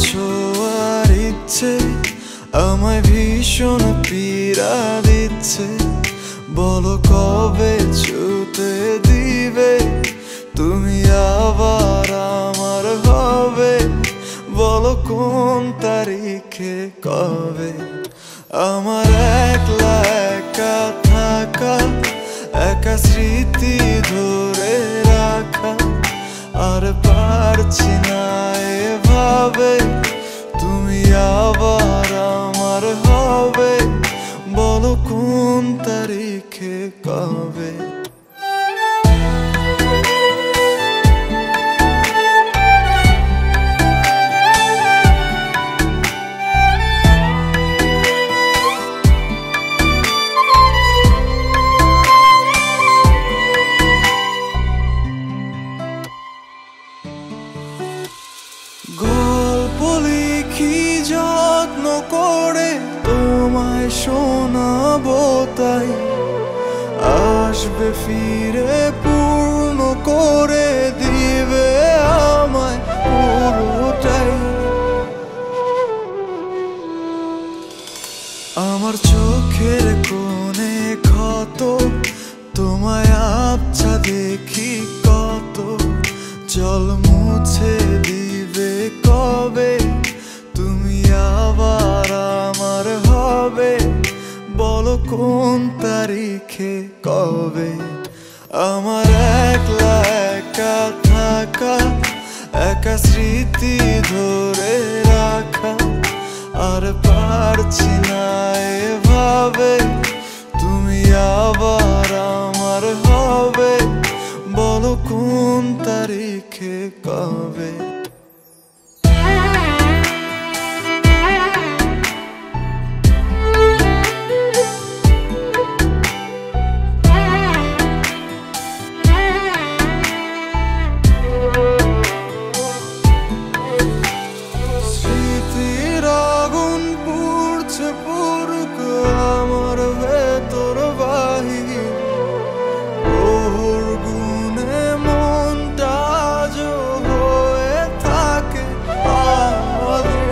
ছোঁয়ার ইচ্ছে আমায় ভীষণ পীড়া দিচ্ছে। বলো কবে ছুতে দিবে তুমি আবার আমার হবে, বলো কোন তারিখে কবে। আমার একলা একা থাকা, একা স্মৃতি ধরে রাখা, আর পারছি না এভাবে তুমি আবার আমার হবে, বলো কোন তারিখে কবে। গল্প লিখি যত্ন করে তোমায় শোনাবো, তাই আসবে ফিরে পূর্ণ করে দিবে আমায় পুরোটাই। আমার চোখের কোণে ক্ষত তোমায় আবছা দেখি কত, জল মুছে দিবে কবে তুমি আবার আমার হবে, বলো কোন তারিখে কবে। আমার একলা একা থাকা, একা স্মৃতি ধরে রাখা, আর পারছি না এভাবে তুমি আবার আমার হবে, বলো কোন তারিখে কবে। স্মৃতির আগুন পুড়ছে পুরুক আমার ভেতর বাহির, ওর গুণে মনটা আজও হয়ে থাকে আমাদের।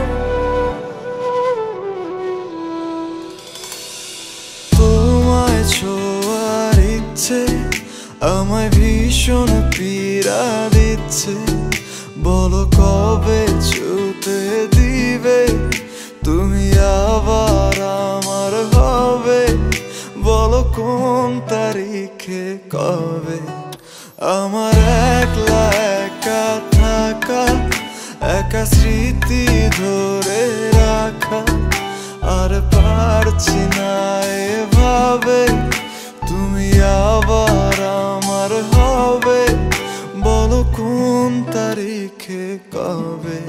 তোমায় ছোঁয়ার ইচ্ছে আমায় ভীষণ পীড়া দিচ্ছে। বলো কবে ছুতে দিবে তুমি আবার আমার হবে, বলো কোন তারিখে কবে। আমার একলা একা থাকা, একা স্মৃতি ধরে রাখা, আর পারছি না এভাবে তুমি আবার আমার হবে, বলো কোন তারিখে কবে।